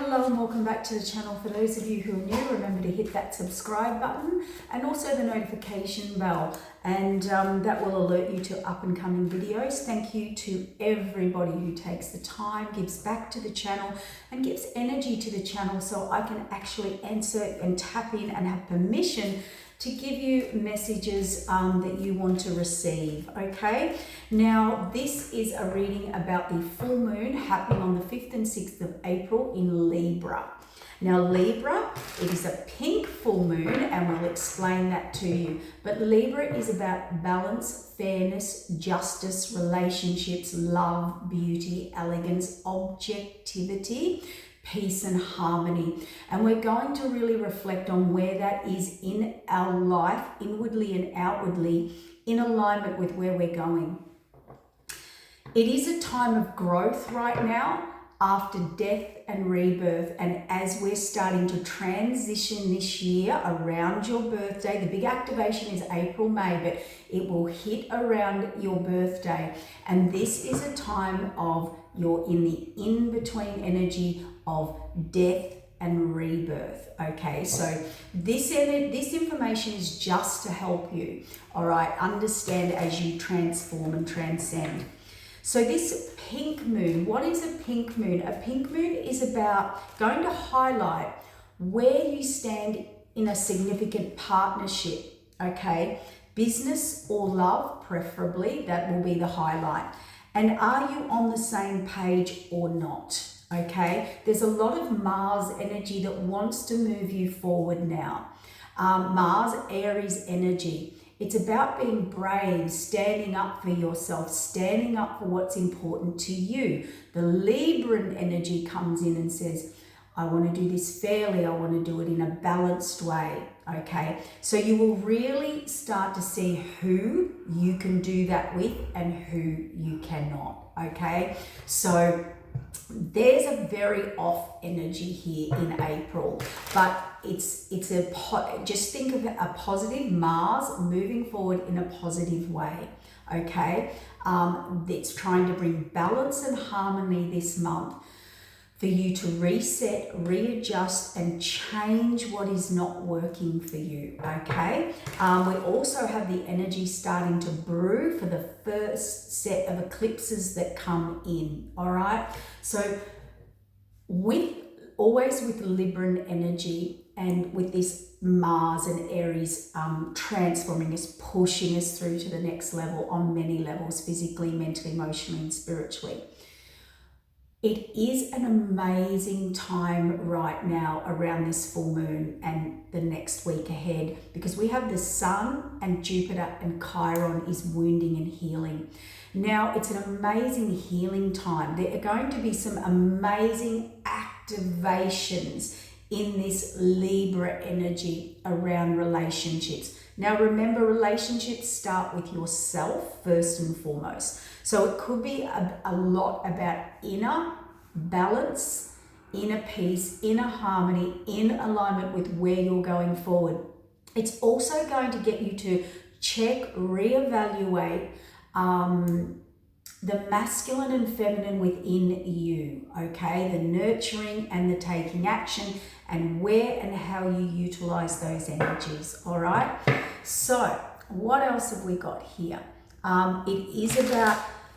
Hello and welcome back to the channel. For those of you who are new, remember to hit that subscribe button and also the notification bell, and that will alert you to up and coming videos. Thank you to everybody who takes the time, gives back to the channel and gives energy to the channel so I can actually answer and tap in and have permission to give you messages that you want to receive, okay? Now, this is a reading about the full moon happening on the 5th and 6th of April in Libra. Now, Libra, it is a pink full moon, and we'll explain that to you. But Libra is about balance, fairness, justice, relationships, love, beauty, elegance, objectivity, peace and harmony. And we're going to really reflect on where that is in our life, inwardly and outwardly, in alignment with where we're going. It is a time of growth right now after death and rebirth, and as we're starting to transition this year around your birthday. The big activation is April, May, but it will hit around your birthday, and this is a time of you're in the in-between energy of death and rebirth. Okay, so this information is just to help you, all right, understand as you transform and transcend. So this pink moon, what is a pink moon? A pink moon is about going to highlight where you stand in a significant partnership, okay? Business or love, preferably, that will be the highlight. And are you on the same page or not? Okay, there's a lot of Mars energy that wants to move you forward now. Mars, Aries energy. It's about being brave, standing up for yourself, standing up for what's important to you. The Libran energy comes in and says, I want to do this fairly, I want to do it in a balanced way, okay? So you will really start to see who you can do that with and who you cannot, okay? So there's a very off energy here in April, but just think of a positive Mars moving forward in a positive way, okay? It's trying to bring balance and harmony this month for you to reset, readjust, and change what is not working for you, okay? We also have the energy starting to brew for the first set of eclipses that come in, all right? So always with Libran energy and with this Mars and Aries transforming us, pushing us through to the next level on many levels, physically, mentally, emotionally, and spiritually. It is an amazing time right now around this full moon and the next week ahead, because we have the Sun and Jupiter and Chiron is wounding and healing. Now, it's an amazing healing time. There are going to be some amazing activations in this Libra energy around relationships. Now, remember, relationships start with yourself first and foremost. So it could be a lot about inner balance, inner peace, inner harmony, in alignment with where you're going forward. It's also going to get you to check, reevaluate the masculine and feminine within you, okay? The nurturing and the taking action, and where and how you utilize those energies, all right? So what else have we got here?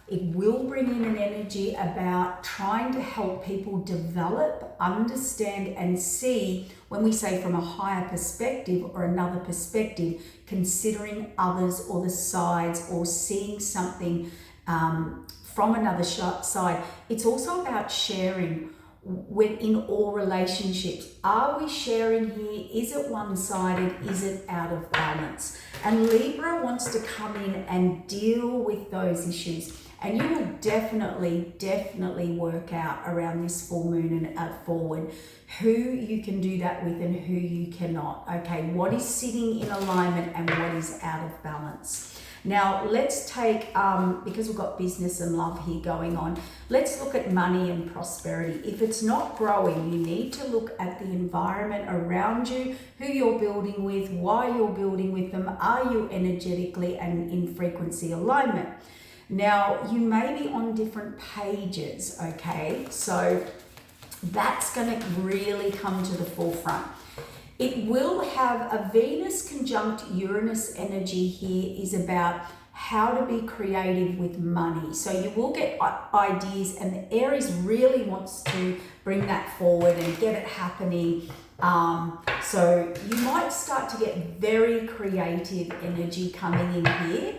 It will bring in an energy about trying to help people develop, understand, and see, when we say from a higher perspective or another perspective, considering others or the sides or seeing something from another side. It's also about sharing in all relationships. Are we sharing here? Is it one-sided? Is it out of balance? And Libra wants to come in and deal with those issues. And you will definitely work out around this full moon and forward who you can do that with and who you cannot. Okay, what is sitting in alignment and what is out of balance. Now, let's take, because we've got business and love here going on, let's look at money and prosperity. If it's not growing, you need to look at the environment around you, who you're building with, why you're building with them. Are you energetically and in frequency alignment? Now, you may be on different pages, okay? So That's going to really come to the forefront. It will have a Venus conjunct Uranus energy here is about how to be creative with money. So you will get ideas, and the Aries really wants to bring that forward and get it happening. So you might start to get very creative energy coming in here.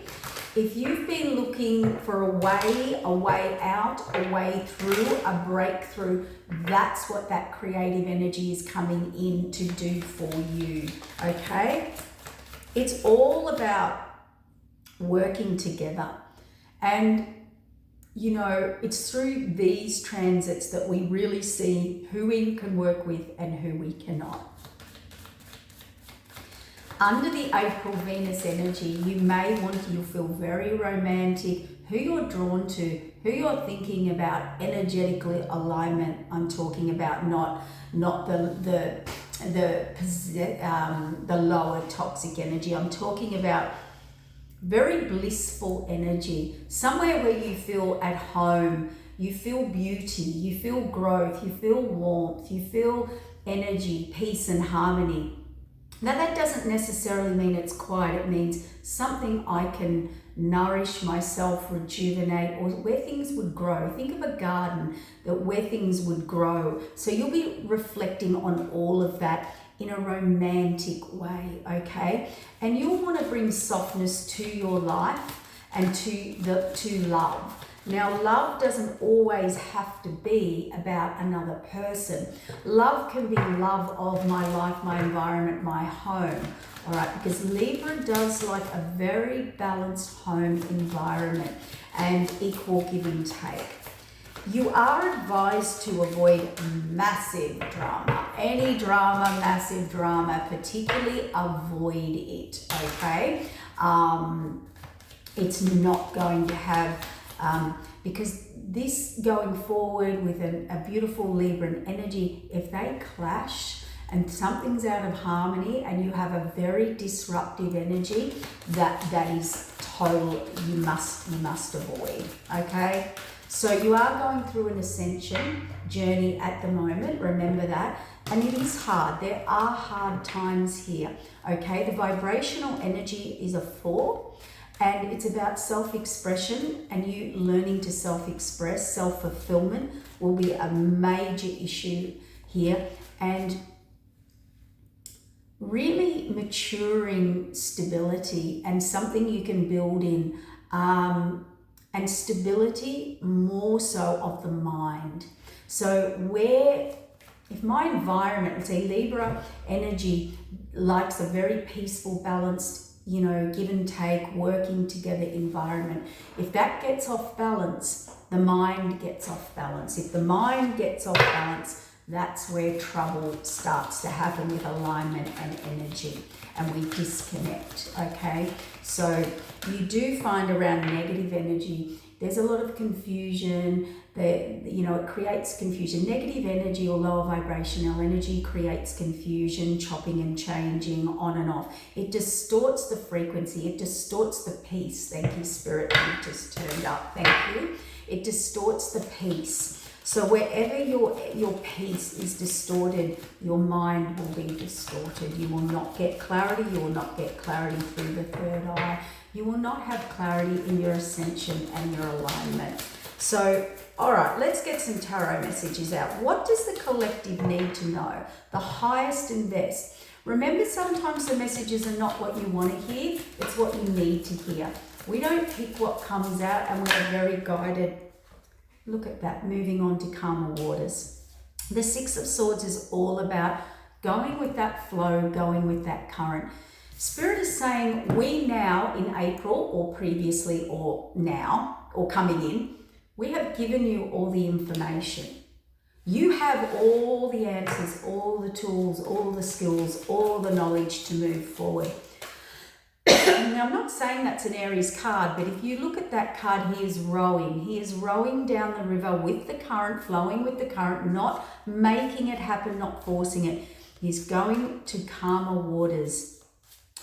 If you've been looking for a way out, a way through, a breakthrough, that's what that creative energy is coming in to do for you, okay? It's all about working together. And, you know, it's through these transits that we really see who we can work with and who we cannot. Under the April Venus energy, you'll feel very romantic, who you're drawn to, who you're thinking about, energetically alignment. I'm talking about not the lower toxic energy. I'm talking about very blissful energy, somewhere where you feel at home, you feel beauty, you feel growth, you feel warmth, you feel energy, peace and harmony. Now that doesn't necessarily mean it's quiet, it means something I can nourish myself, rejuvenate, or where things would grow. Think of a garden where things would grow. So you'll be reflecting on all of that in a romantic way, okay? And you'll want to bring softness to your life and to love. Now, love doesn't always have to be about another person. Love can be love of my life, my environment, my home, all right? Because Libra does like a very balanced home environment and equal give and take. You are advised to avoid massive drama. Any drama, massive drama, particularly avoid it, okay? It's not going to have, because this going forward with a beautiful Libran energy, if they clash and something's out of harmony and you have a very disruptive energy, that is total, you must avoid, okay? So you are going through an ascension journey at the moment, remember that, and it is hard. There are hard times here, okay? The vibrational energy is a 4, and it's about self-expression, and you learning to self-express. Self-fulfillment will be a major issue here, and really maturing stability and something you can build in, and stability more so of the mind. So if my environment, let's say Libra energy likes a very peaceful, balanced, you know, give and take, working together environment. If that gets off balance, the mind gets off balance. If the mind gets off balance, that's where trouble starts to happen with alignment and energy, and we disconnect, okay? So you do find around negative energy, there's a lot of confusion, it creates confusion. Negative energy or lower vibrational energy creates confusion, chopping and changing, on and off. It distorts the frequency, it distorts the peace. Thank you, Spirit, you just turned up, thank you. It distorts the peace. So wherever your peace is distorted, your mind will be distorted. You will not get clarity. You will not get clarity through the third eye. You will not have clarity in your ascension and your alignment. So, all right, let's get some tarot messages out. What does the collective need to know? The highest and best. Remember, sometimes the messages are not what you want to hear. It's what you need to hear. We don't pick what comes out, and we're very guided. Look at that, moving on to calmer waters. The Six of Swords is all about going with that flow, going with that current. Spirit is saying we now in April, or previously, or now, or coming in, we have given you all the information. You have all the answers, all the tools, all the skills, all the knowledge to move forward. Now, I'm not saying that's an Aries card, but if you look at that card, he is rowing. He is rowing down the river with the current, flowing with the current, not making it happen, not forcing it. He's going to calmer waters.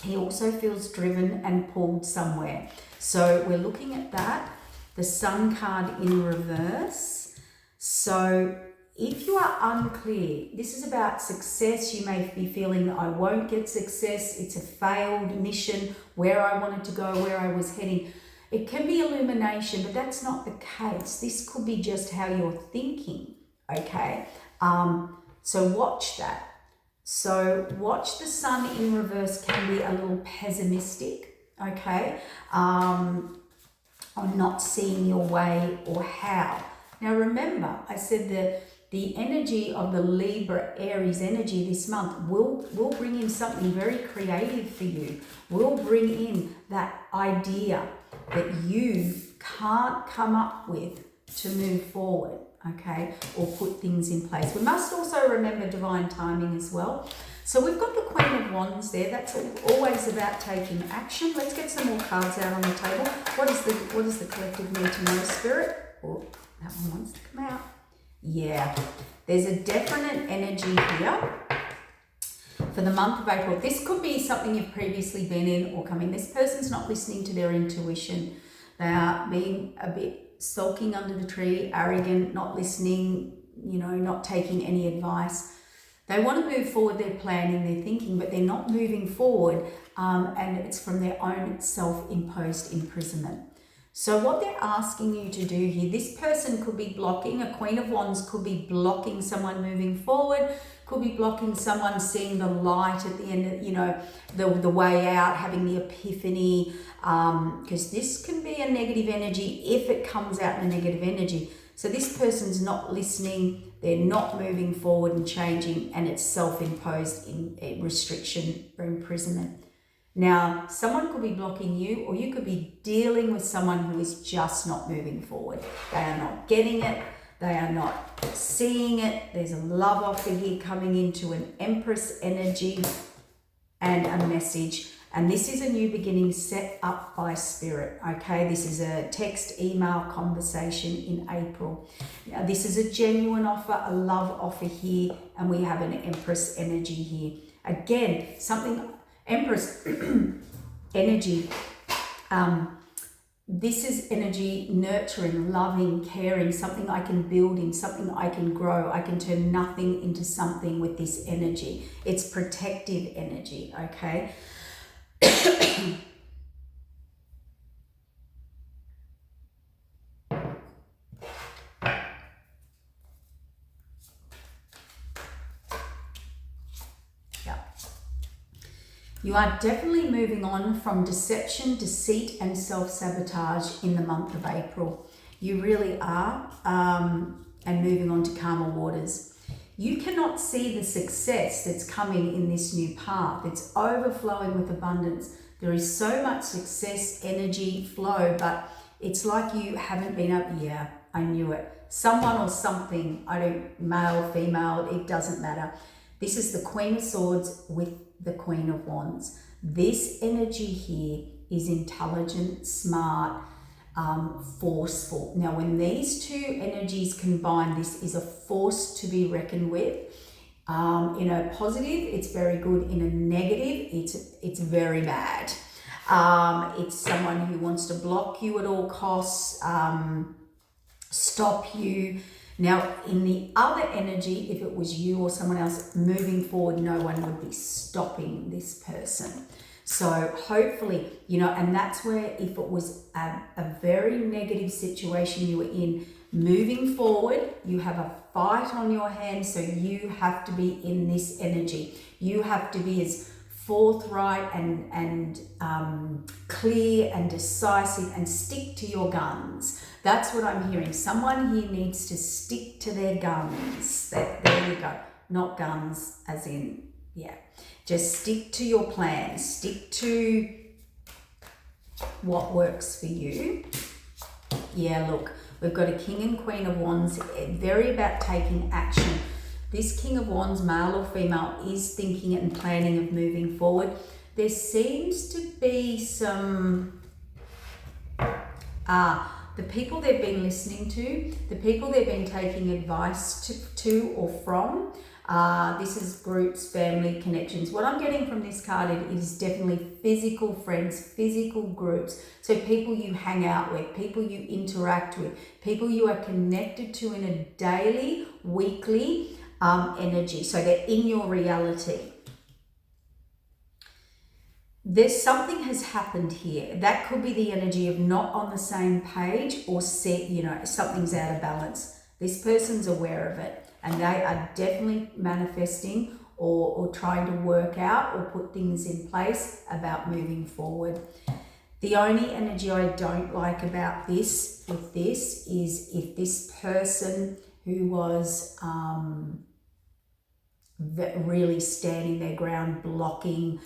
He also feels driven and pulled somewhere. So we're looking at that. The Sun card in reverse. So if you are unclear, this is about success. You may be feeling I won't get success. It's a failed mission, where I wanted to go, where I was heading. It can be illumination, but that's not the case. This could be just how you're thinking, okay? So watch that. So watch the sun in reverse can be a little pessimistic, okay? On not seeing your way or how. Now remember, I said that the energy of the Libra Aries energy this month will bring in something very creative for you. Will bring in that idea that you can't come up with to move forward, okay, or put things in place. We must also remember divine timing as well. So we've got the Queen of Wands there. That's always about taking action. Let's get some more cards out on the table. What does the collective need to know, Spirit? Oh, that one wants to come out. Yeah, there's a definite energy here for the month of April. This could be something you've previously been in or come in. This person's not listening to their intuition. They are being a bit sulking under the tree, arrogant, not listening, not taking any advice. They want to move forward, they're planning, they're thinking, but they're not moving forward, and it's from their own self-imposed imprisonment. So what they're asking you to do here, this person could be blocking, a Queen of Wands could be blocking someone moving forward, could be blocking someone seeing the light at the end of, the way out, having the epiphany, because this can be a negative energy if it comes out in a negative energy. So this person's not listening, they're not moving forward and changing, and it's self-imposed in restriction or imprisonment. Now, someone could be blocking you, or you could be dealing with someone who is just not moving forward. They are not getting it. They are not seeing it. There's a love offer here coming into an Empress energy and a message. And this is a new beginning set up by Spirit, okay? This is a text, email conversation in April. Now, this is a genuine offer, a love offer here, and we have an Empress energy here. Again, something... Empress energy, this is energy nurturing, loving, caring, something I can build in, something I can grow. I can turn nothing into something with this energy. It's protective energy, okay? You are definitely moving on from deception, deceit, and self-sabotage in the month of April. You really are, and moving on to calmer waters. You cannot see the success that's coming in this new path. It's overflowing with abundance. There is so much success, energy, flow, but it's like you haven't been up. Yeah, I knew it. Someone or something, male, female, it doesn't matter. This is the Queen of Swords with the Queen of Wands. This energy here is intelligent, smart, forceful. Now, when these two energies combine, this is a force to be reckoned with. In a positive, it's very good. In a negative, it's very bad. It's someone who wants to block you at all costs, stop you. Now, in the other energy, if it was you or someone else moving forward, no one would be stopping this person. So hopefully, and that's where if it was a very negative situation you were in, moving forward, you have a fight on your hands, so you have to be in this energy. You have to be as forthright and clear and decisive and stick to your guns. That's what I'm hearing. Someone here needs to stick to their guns. There you go. Not guns as in, yeah. Just stick to your plan. Stick to what works for you. Yeah, look, we've got a King and Queen of Wands. Very about taking action. This King of Wands, male or female, is thinking and planning of moving forward. There seems to be some... the people they've been listening to, the people they've been taking advice to or from, This is groups, family, connections. What I'm getting from this card is definitely physical friends, physical groups. So people you hang out with, people you interact with, people you are connected to in a daily, weekly energy. So they're in your reality. There's something has happened here. That could be the energy of not on the same page or something's out of balance. This person's aware of it. And they are definitely manifesting or trying to work out or put things in place about moving forward. The only energy I don't like about this is if this person who was really standing their ground, blocking,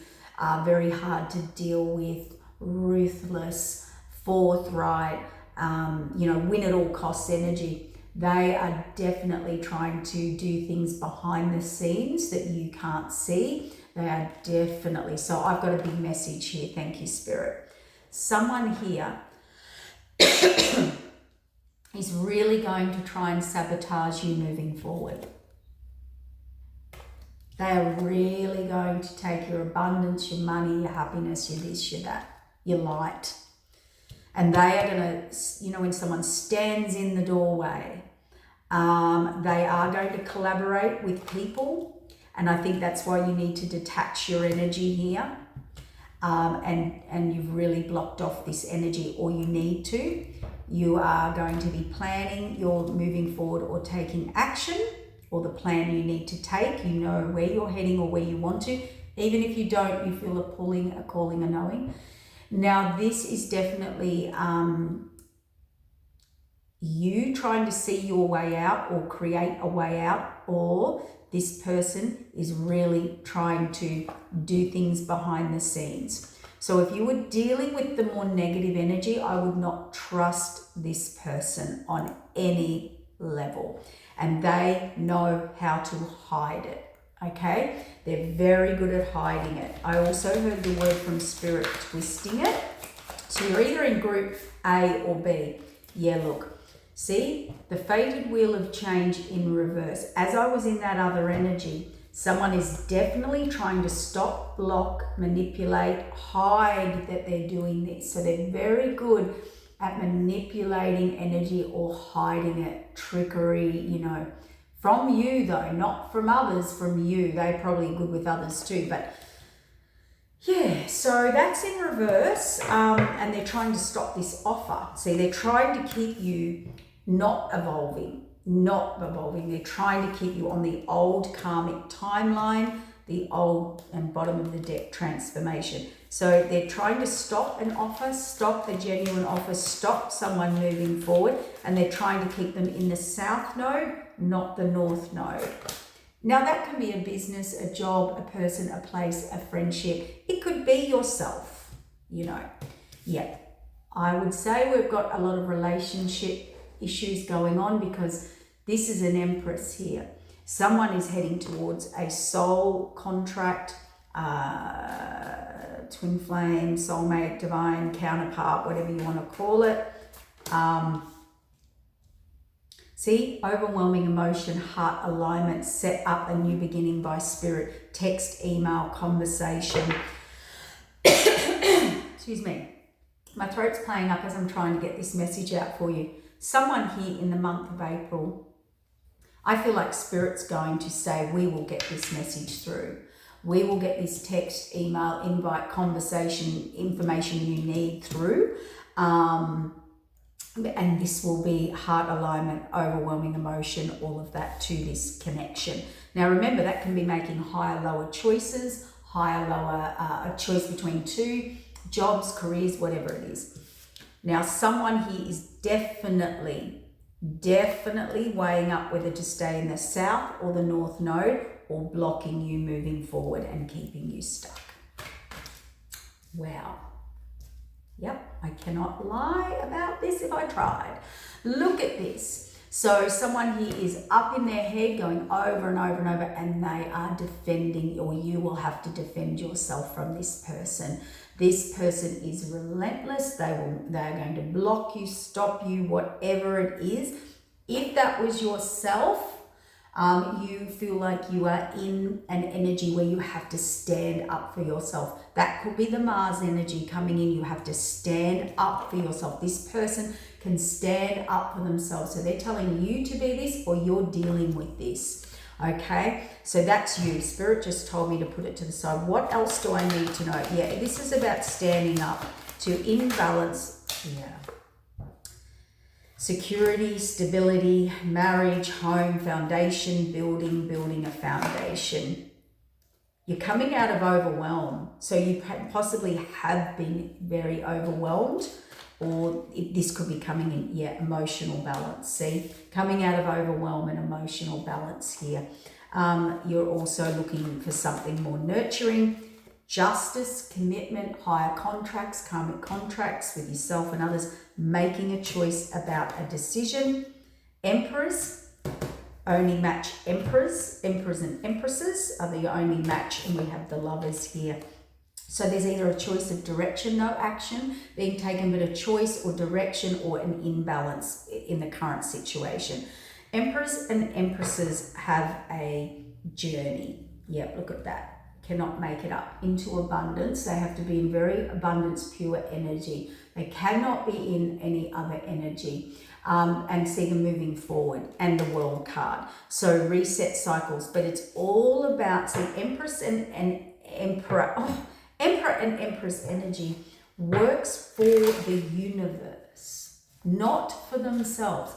very hard to deal with, ruthless, forthright, win at all costs energy. They are definitely trying to do things behind the scenes that you can't see. They are definitely, so I've got a big message here. Thank you, Spirit. Someone here is really going to try and sabotage you moving forward. They are really going to take your abundance, your money, your happiness, your this, your that, your light. And they are going to, when someone stands in the doorway, they are going to collaborate with people. And I think that's why you need to detach your energy here. And you've really blocked off this energy, or you need to. You are going to be planning your moving forward or taking action, or the plan you need to take. You know where you're heading or where you want to. Even if you don't, you feel a pulling, a calling, a knowing. Now, this is definitely you trying to see your way out or create a way out, or this person is really trying to do things behind the scenes. So if you were dealing with the more negative energy, I would not trust this person on any level. And they know how to hide it. Okay, they're very good at hiding it. I also heard the word from Spirit, twisting it. So you're either in group A or B. Yeah, look, see the fated wheel of change in reverse. As I was in that other energy, someone is definitely trying to stop, block, manipulate, hide that they're doing this. So they're very good at manipulating energy or hiding it, trickery, from you though, not from others, from you. They're probably good with others too, but yeah, so that's in reverse, and they're trying to stop this offer. See, they're trying to keep you not evolving. They're trying to keep you on the old karmic timeline, the old and bottom of the deck transformation. So they're trying to stop an offer, stop a genuine offer, stop someone moving forward, and they're trying to keep them in the south node, not the north node. Now that can be a business, a job, a person, a place, a friendship. It could be yourself, Yeah, I would say we've got a lot of relationship issues going on because this is an Empress here. Someone is heading towards a soul contract, twin flame, soulmate, divine counterpart, whatever you want to call it. See, overwhelming emotion, heart alignment, set up a new beginning by Spirit, text, email, conversation. Excuse me. My throat's playing up as I'm trying to get this message out for you. Someone here in the month of April, I feel like Spirit's going to say, we will get this message through. We will get this text, email, invite, conversation, information you need through. And this will be heart alignment, overwhelming emotion, all of that to this connection. Now remember, that can be making higher, lower choices, a choice between two, jobs, careers, whatever it is. Now someone here is definitely weighing up whether to stay in the south or the north node, or blocking you moving forward and keeping you stuck. Wow. Yep, I cannot lie about this if I tried. Look at this. So someone here is up in their head going over and over and over, and they are defending, or you will have to defend yourself from this person. This person is relentless. They're going to block you, stop you, whatever it is. If that was yourself, You feel like you are in an energy where you have to stand up for yourself. That could be the Mars energy coming in. You have to stand up for yourself. This person can stand up for themselves. So they're telling you to be this, or you're dealing with this. Okay, so that's you. Spirit just told me to put it to the side. What else do I need to know? Yeah, this is about standing up to imbalance. Yeah. Security, stability, marriage, home, foundation, building a foundation. You're coming out of overwhelm. So you possibly have been very overwhelmed, or this could be coming in, yeah, emotional balance. See, coming out of overwhelm and emotional balance here. You're also looking for something more nurturing, justice, commitment, higher contracts, karmic contracts with yourself and others, making a choice about a decision. Emperors, only match emperors. Emperors and empresses are the only match, and we have the Lovers here. So there's either a choice of direction, no action being taken, but a choice or direction or an imbalance in the current situation. Emperors and empresses have a journey. Yep, look at that. Cannot make it up into abundance. They have to be in very abundance, pure energy. They cannot be in any other energy. And see them moving forward, and the World card. So reset cycles, but it's all about, see, Empress and Emperor. Oh, Emperor and Empress energy works for the universe, not for themselves,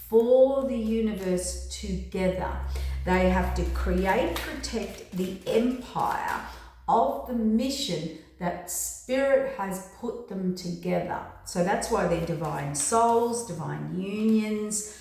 for the universe together. They have to create, protect the empire of the mission that Spirit has put them together. So that's why they're divine souls, divine unions.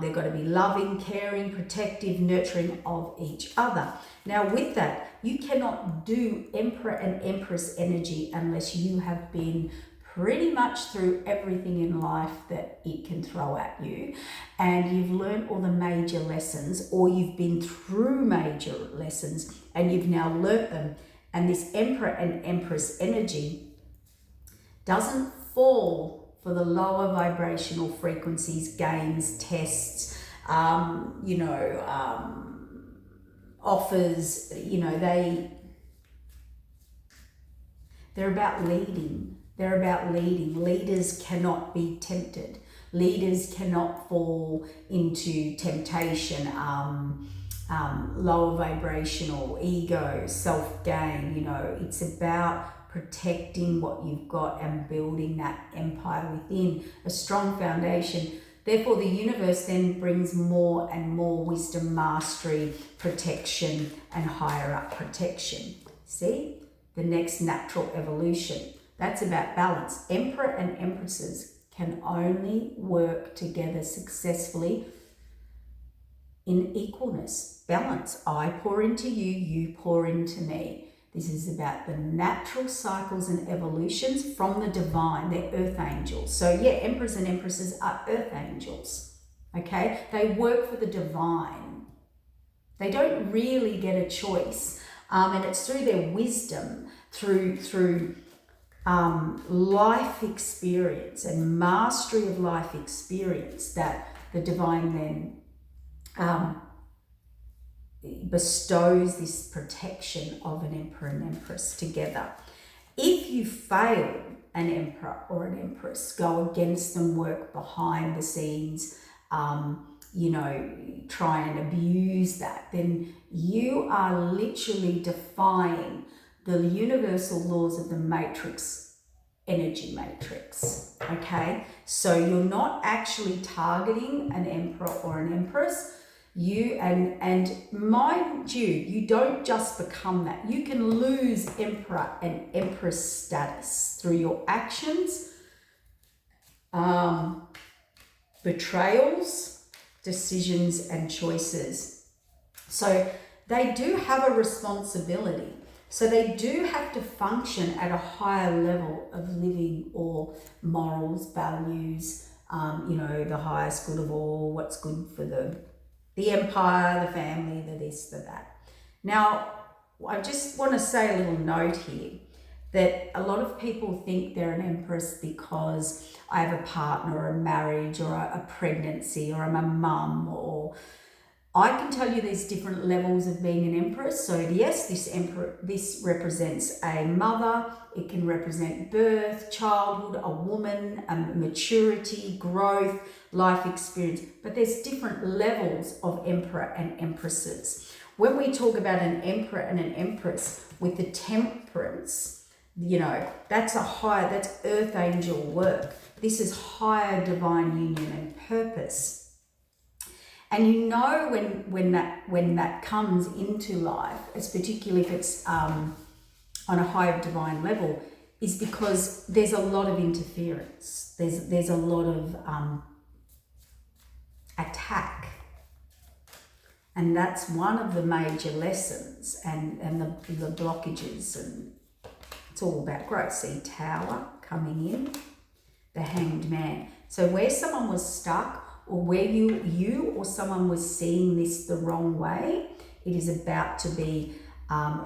They've got to be loving, caring, protective, nurturing of each other. Now with that, you cannot do Emperor and Empress energy unless you have been pretty much through everything in life that it can throw at you, and you've learned all the major lessons, or you've been through major lessons and you've now learnt them. And this Emperor and Empress energy doesn't fall for the lower vibrational frequencies, games, tests, offers. They're about leading. They're about leading. Leaders cannot be tempted. Leaders cannot fall into temptation, lower vibrational, ego, self-gain. It's about protecting what you've got and building that empire within a strong foundation. Therefore, the universe then brings more and more wisdom, mastery, protection, and higher up protection. See? The next natural evolution. That's about balance. Emperor and Empresses can only work together successfully in equalness, balance. I pour into you, you pour into me. This is about the natural cycles and evolutions from the divine. They're earth angels. So yeah, emperors and empresses are earth angels. Okay? They work for the divine. They don't really get a choice. And it's through their wisdom, through life experience and mastery of life experience that the divine then bestows this protection of an emperor and empress together. If you fail an emperor or an empress, go against them, work behind the scenes, try and abuse that, then you are literally defying the universal laws of the matrix, energy matrix, okay? So you're not actually targeting an emperor or an empress. And mind you, you don't just become that. You can lose emperor and empress status through your actions, betrayals, decisions, and choices. So they do have a responsibility. So they do have to function at a higher level of living or morals, values, the highest good of all, what's good for the empire, the family, the this, the that. Now, I just want to say a little note here that a lot of people think they're an empress because I have a partner or a marriage or a pregnancy or I'm a mum or I can tell you there's different levels of being an empress. So yes, this represents a mother. It can represent birth, childhood, a woman, maturity, growth, life experience. But there's different levels of emperor and empresses. When we talk about an emperor and an empress with the temperance, you know, that's earth angel work. This is higher divine union and purpose. And you know when that comes into life, it's particularly if it's on a higher divine level, is because there's a lot of interference. There's a lot of attack. And that's one of the major lessons and the blockages, and it's all about growth. See, Tower coming in, the Hanged Man. So where someone was stuck, or where you or someone was seeing this the wrong way, it is about to be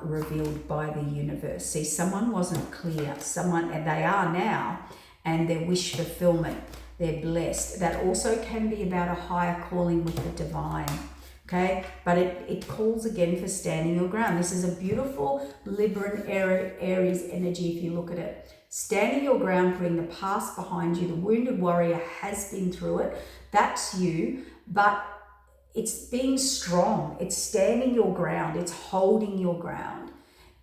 revealed by the universe. See, someone wasn't clear, and they are now, and their wish fulfillment, they're blessed. That also can be about a higher calling with the divine, okay? But it calls again for standing your ground. This is a beautiful Libra and Aries energy if you look at it. Standing your ground, putting the past behind you. The wounded warrior has been through it. That's you, but it's being strong. It's standing your ground. It's holding your ground.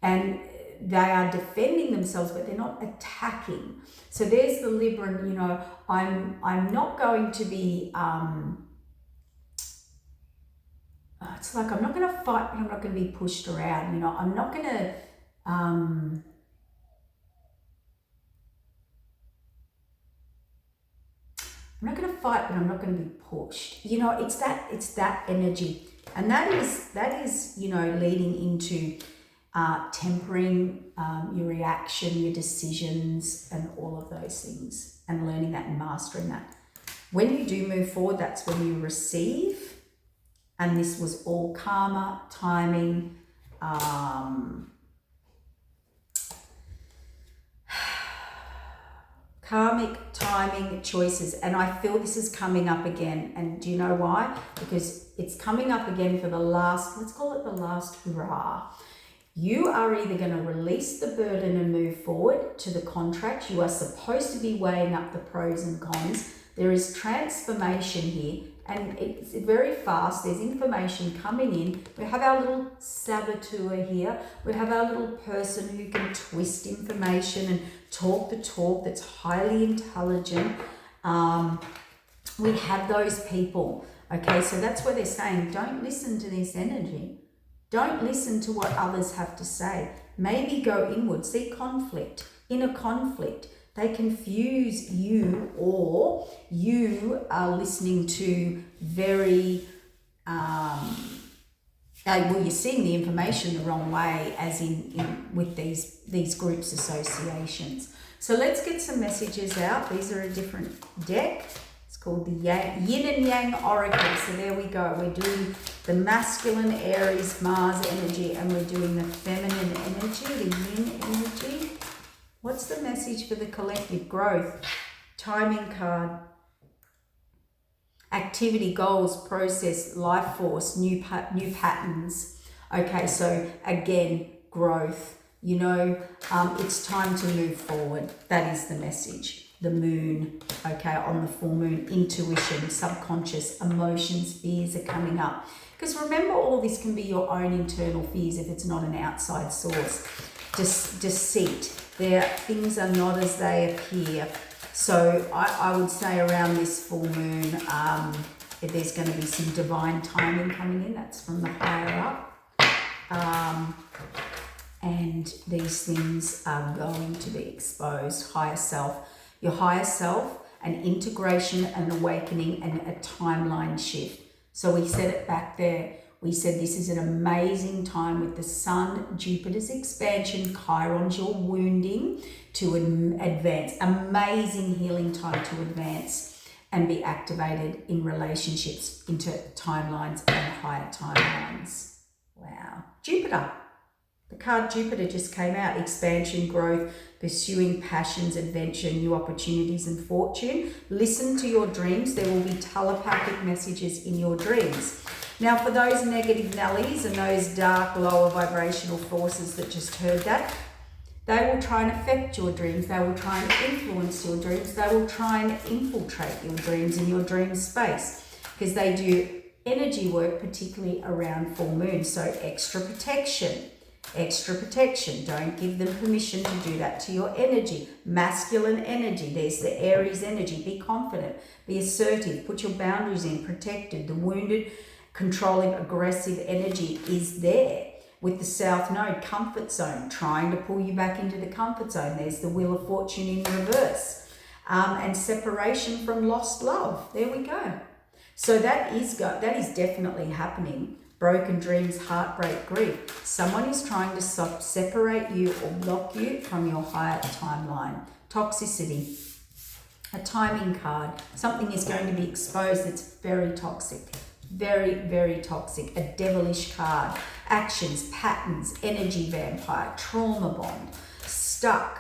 And they are defending themselves, but they're not attacking. So there's the Libra, you know, I'm not going to be, it's like I'm not going to fight, but I'm not going to be pushed around. You know, I'm not going to, I'm not going to fight, but I'm not going to be pushed. You know, it's that energy, and that is you know, leading into tempering your reaction, your decisions, and all of those things, and learning that and mastering that. When you do move forward, that's when you receive, and this was all karma, timing, karmic timing choices. And I feel this is coming up again. And do you know why? Because it's coming up again for the last, let's call it the last hurrah. You are either going to release the burden and move forward to the contract. You are supposed to be weighing up the pros and cons. There is transformation here, and it's very fast. There's information coming in. We have our little saboteur here. We have our little person who can twist information and talk the talk that's highly intelligent. We have those people. Okay, so that's where they're saying, don't listen to this energy. Don't listen to what others have to say. Maybe go inward. See conflict, inner conflict. They confuse you, or you are listening to very, well, you're seeing the information the wrong way, as in with these groups, associations. So let's get some messages out. These are a different deck. It's called the Yin and Yang Oracle. So there we go. We're doing the masculine Aries Mars energy, and we're doing the feminine energy, the Yin energy. What's the message for the collective? Growth, timing card, activity, goals, process, life force, new patterns. Okay, so again, growth. You know, it's time to move forward. That is the message. The moon, okay, on the full moon, intuition, subconscious, emotions, fears are coming up. Because remember, all this can be your own internal fears if it's not an outside source. Deceit. Things are not as they appear. So I would say around this full moon, there's going to be some divine timing coming in. That's from the higher up. And these things are going to be exposed. Higher self. Your higher self, an integration, an awakening, and a timeline shift. So we said it back there. We said this is an amazing time with the Sun, Jupiter's expansion, Chiron's your wounding to advance. Amazing healing time to advance and be activated in relationships into timelines and higher timelines. Wow. Jupiter. The card Jupiter just came out. Expansion, growth, pursuing passions, adventure, new opportunities and fortune. Listen to your dreams. There will be telepathic messages in your dreams. Now, for those negative Nellies and those dark, lower vibrational forces that just heard that, they will try and affect your dreams. They will try and influence your dreams. They will try and infiltrate your dreams in your dream space, because they do energy work, particularly around full moon. So extra protection. Extra protection. Don't give them permission to do that to your energy. Masculine energy. There's the Aries energy. Be confident. Be assertive. Put your boundaries in. Protected. The wounded, controlling, aggressive energy is there. With the South Node, comfort zone, trying to pull you back into the comfort zone. There's the Wheel of Fortune in reverse. And separation from lost love. There we go. So that is definitely happening. Broken dreams, heartbreak, grief. Someone is trying to separate you or block you from your higher timeline. Toxicity. A timing card. Something is going to be exposed that's very toxic. Very, very toxic. A devilish card. Actions, patterns, energy vampire, trauma bond, stuck.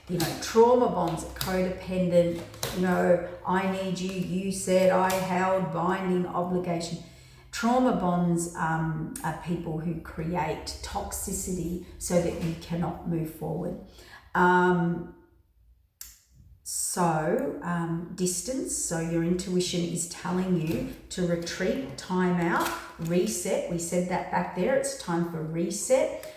You know, trauma bonds, codependent, you know, I need you, you said, I held, binding, obligation. Trauma bonds are people who create toxicity so that you cannot move forward. Distance, so your intuition is telling you to retreat, time out, reset. We said that back there. It's time for reset,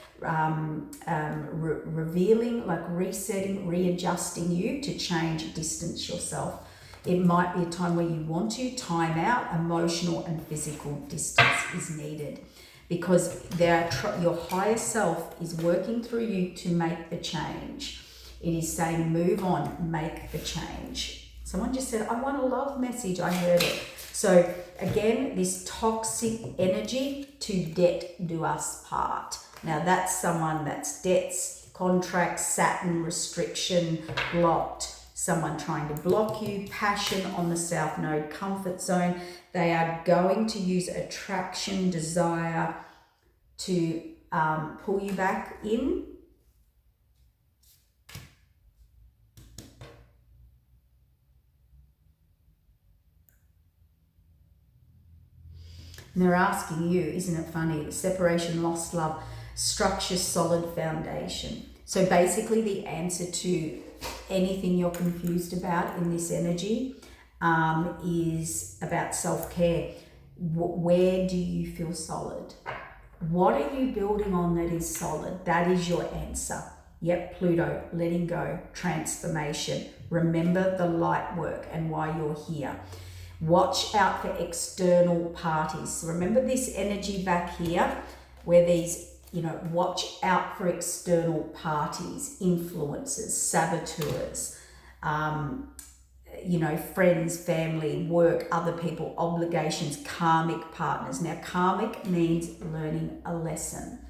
revealing, like resetting, readjusting you to change, distance yourself. It might be a time where you want to time out. Emotional and physical distance is needed, because your higher self is working through you to make the change. It is saying, move on, make the change. Someone just said, I want a love message. I heard it. So again, this toxic energy, to debt do us part. Now that's someone that's debts, contracts, Saturn, restriction, blocked. Someone trying to block you, passion on the South Node, comfort zone. They are going to use attraction, desire to pull you back in. And they're asking you, isn't it funny? Separation, lost love, structure, solid foundation. So basically the answer to anything you're confused about in this energy is about self-care. Where do you feel solid? What are you building on that is solid? That is your answer. Yep, Pluto, letting go, transformation. Remember the light work and why you're here. Watch out for external parties. So remember this energy back here where these, you know, watch out for external parties, influences, saboteurs, you know, friends, family, work, other people, obligations, karmic partners. Now, karmic means learning a lesson.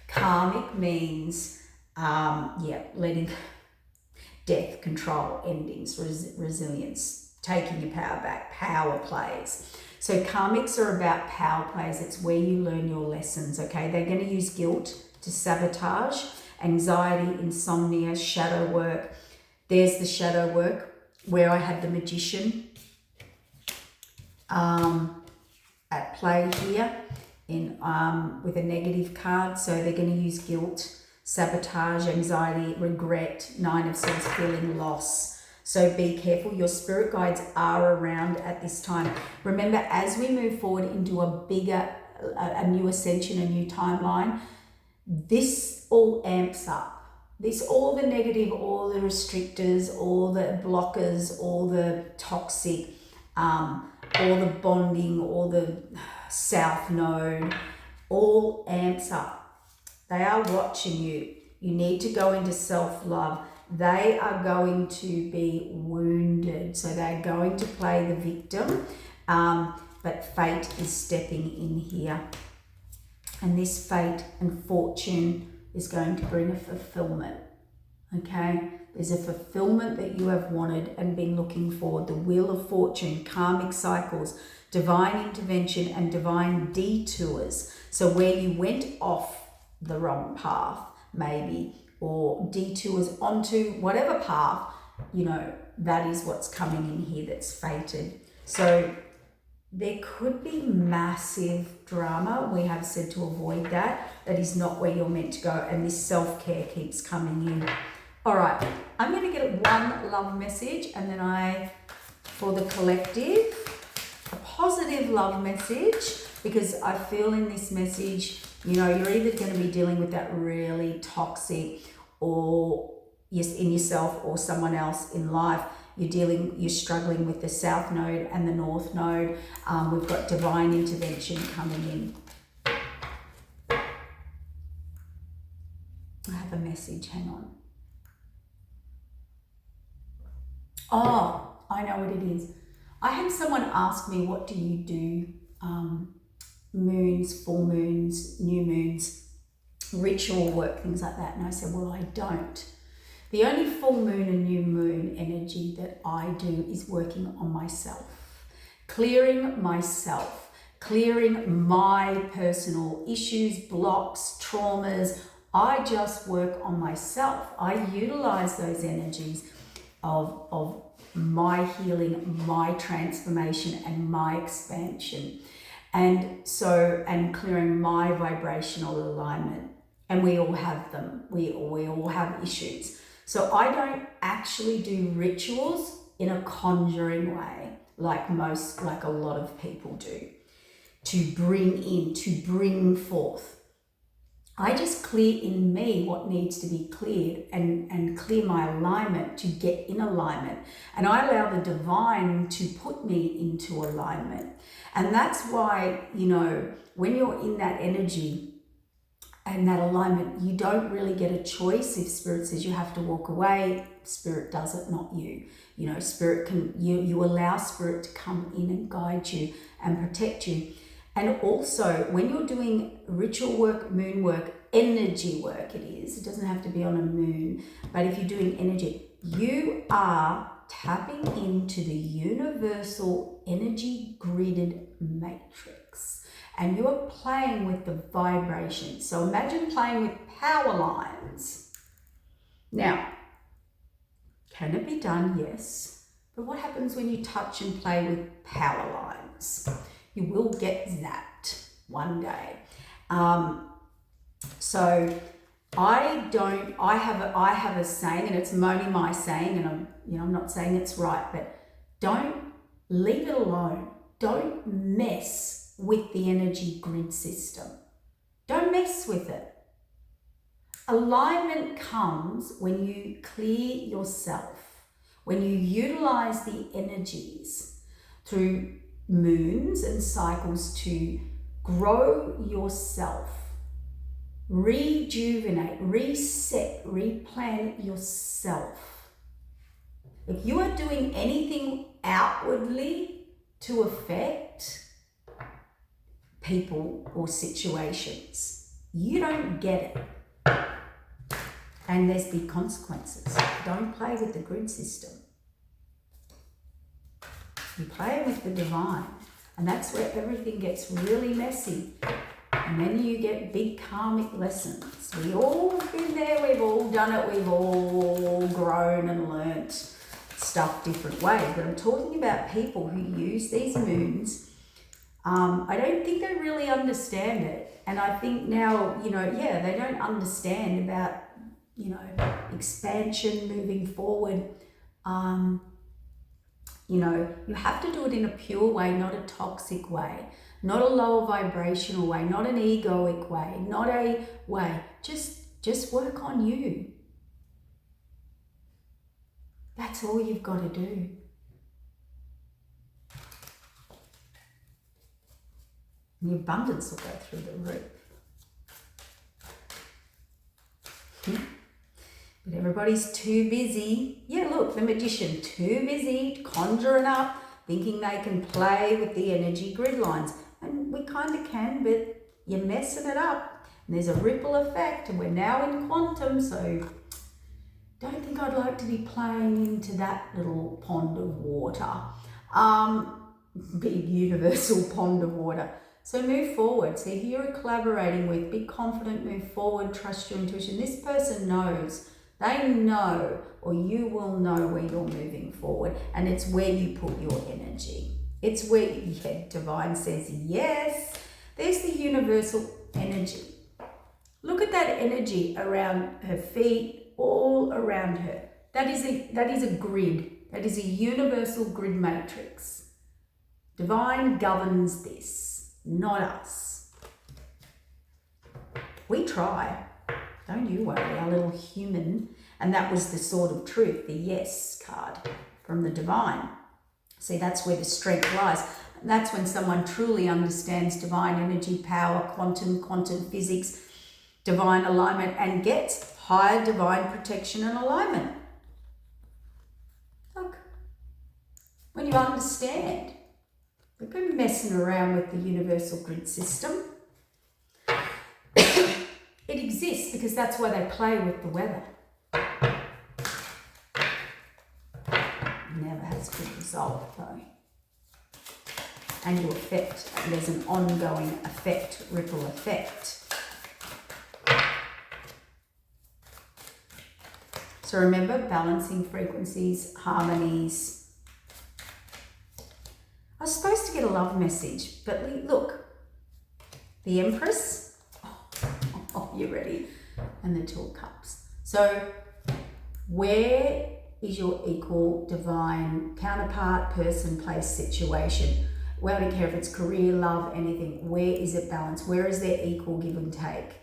Karmic means, letting death, control, endings, resilience, taking your power back, power plays. So karmics are about power plays. It's where you learn your lessons, okay? They're going to use guilt to sabotage, anxiety, insomnia, shadow work. There's the shadow work where I had the magician at play here in with a negative card. So they're going to use guilt, sabotage, anxiety, regret, 9 of Swords, feeling loss. So be careful. Your spirit guides are around at this time. Remember, as we move forward into a new ascension, a new timeline, this all amps up. All the negative, all the restrictors, all the blockers, all the toxic, all the bonding, all the South Node, all amps up. They are watching you. You need to go into self-love. They are going to be wounded. So they're going to play the victim, but fate is stepping in here. And this fate and fortune is going to bring a fulfillment, okay? There's a fulfillment that you have wanted and been looking for. The Wheel of Fortune, karmic cycles, divine intervention and divine detours. So where you went off the wrong path, maybe, or detours onto whatever path, you know, that is what's coming in here that's fated. So there could be massive drama. We have said to avoid that. That is not where you're meant to go, and this self-care keeps coming in. All right, I'm going to get one love message, and then for the collective, a positive love message, because I feel in this message, you know, you're either going to be dealing with that really toxic, or yes, in yourself or someone else in life. You're struggling with the South Node and the North Node. We've got divine intervention coming in. I have a message, hang on. Oh, I know what it is. I had someone ask me, what do you do? Moons, full moons, new moons, ritual work, things like that. And I said, well, I don't. The only full moon and new moon energy that I do is working on myself, clearing myself, clearing my personal issues, blocks, traumas. I just work on myself. I utilize those energies of my healing, my transformation, and my expansion. And clearing my vibrational alignment. And we all have them. We all have issues. So I don't actually do rituals in a conjuring way, like a lot of people do, to bring forth. I just clear in me what needs to be cleared and clear my alignment to get in alignment. And I allow the divine to put me into alignment. And that's why, you know, when you're in that energy and that alignment, you don't really get a choice. If Spirit says you have to walk away, Spirit does it, not you. You know, Spirit you allow Spirit to come in and guide you and protect you. And also, when you're doing ritual work, moon work, energy work, it doesn't have to be on a moon, but if you're doing energy, you are tapping into the universal energy gridded matrix. And you are playing with the vibration. So imagine playing with power lines. Now, can it be done? Yes. But what happens when you touch and play with power lines? You will get zapped one day. So I have a saying, and it's my saying, and I'm not saying it's right, but don't leave it alone. Don't mess with the energy grid system. Don't mess with it. Alignment comes when you clear yourself, when you utilize the energies through moons and cycles to grow yourself, rejuvenate, reset, replan yourself. If you are doing anything outwardly to affect people or situations, you don't get it. And there's big consequences. Don't play with the grid system. You play with the divine. And that's where everything gets really messy. And then you get big karmic lessons. We all have been there, we've all done it, we've all grown and learnt stuff different ways. But I'm talking about people who use these moons. I don't think they really understand it. And I think now, they don't understand about, expansion, moving forward. You have to do it in a pure way, not a toxic way, not a lower vibrational way, not an egoic way, not a way. Just work on you. That's all you've got to do. The abundance will go through the roof. But everybody's too busy. Yeah, look, the magician, too busy conjuring up, thinking they can play with the energy grid lines. And we kind of can, but you're messing it up. And there's a ripple effect, and we're now in quantum, so don't think I'd like to be playing into that little pond of water. Big universal pond of water. So move forward. So who you're collaborating with, be confident, move forward, trust your intuition. This person knows. They know, or you will know where you're moving forward, and it's where you put your energy. It's where, yeah, divine says yes. There's the universal energy. Look at that energy around her feet, all around her. That is a grid. That is a universal grid matrix. Divine governs this, not us. We try. Don't you worry, our little human. And that was the sword of truth, the yes card from the divine. See, that's where the strength lies. And that's when someone truly understands divine energy, power, quantum physics, divine alignment, and gets higher divine protection and alignment. Look, when you understand, we've been messing around with the universal grid system. It exists because that's why they play with the weather. Never has a good result though. And you affect, and there's an ongoing effect, ripple effect. So remember, balancing frequencies, harmonies. I was supposed to get a love message, but look, the Empress, oh, you ready? And the Two of Cups. So where is your equal divine counterpart, person, place, situation? Well, I don't care if it's career, love, anything. Where is it balanced? Where is there equal give and take?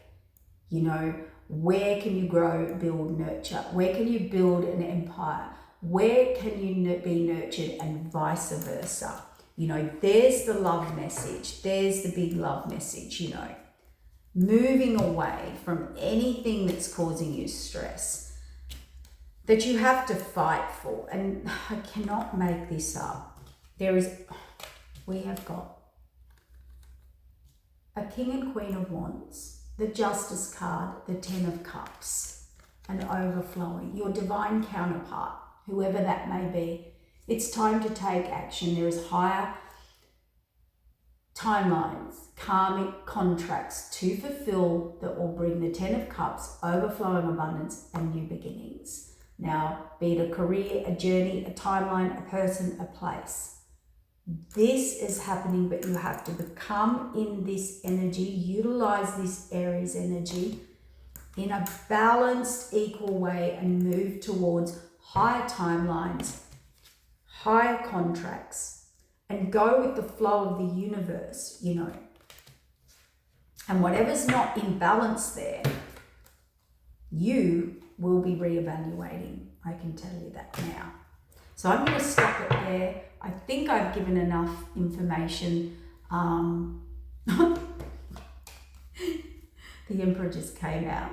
You know, where can you grow, build, nurture? Where can you build an empire? Where can you be nurtured, and vice versa? You know, there's the love message. There's the big love message, you know. Moving away from anything that's causing you stress that you have to fight for. And I cannot make this up. We have got a King and Queen of Wands, the Justice card, the Ten of Cups, and overflowing. Your divine counterpart, whoever that may be. It's time to take action. There is higher timelines, karmic contracts to fulfill that will bring the Ten of Cups, overflowing abundance, and new beginnings. Now, be it a career, a journey, a timeline, a person, a place. This is happening, but you have to become in this energy, utilize this Aries energy in a balanced, equal way, and move towards higher timelines, higher contracts, and go with the flow of the universe, you know. And whatever's not in balance there, you will be reevaluating. I can tell you that now. So I'm going to stop it there. I think I've given enough information. The Emperor just came out.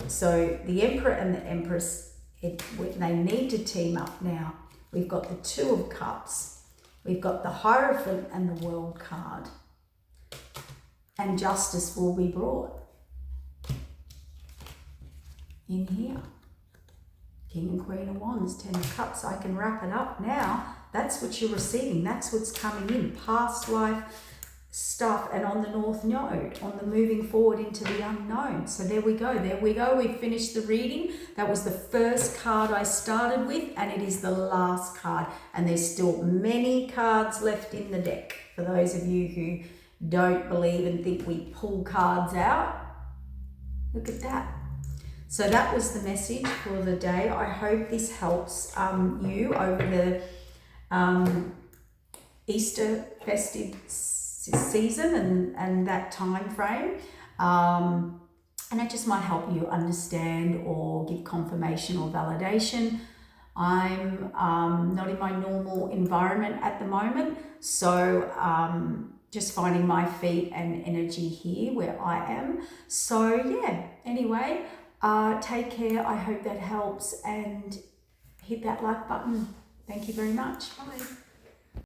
So the Emperor and the Empress, they need to team up now. We've got the Two of Cups. We've got the Hierophant and the World card. And justice will be brought in here. King and Queen of Wands, Ten of Cups. I can wrap it up now. That's what you're receiving. That's what's coming in. Past life stuff, and on the North Node, on the moving forward into the unknown. So there we go. There we go. We finished the reading. That was the first card I started with, and it is the last card. And there's still many cards left in the deck. For those of you who don't believe and think we pull cards out, look at that. So that was the message for the day. I hope this helps you over the Easter festive season and that time frame. And it just might help you understand or give confirmation or validation. I'm not in my normal environment at the moment, so just finding my feet and energy here where I am. So yeah, anyway, take care. I hope that helps, and hit that like button. Thank you very much. Bye.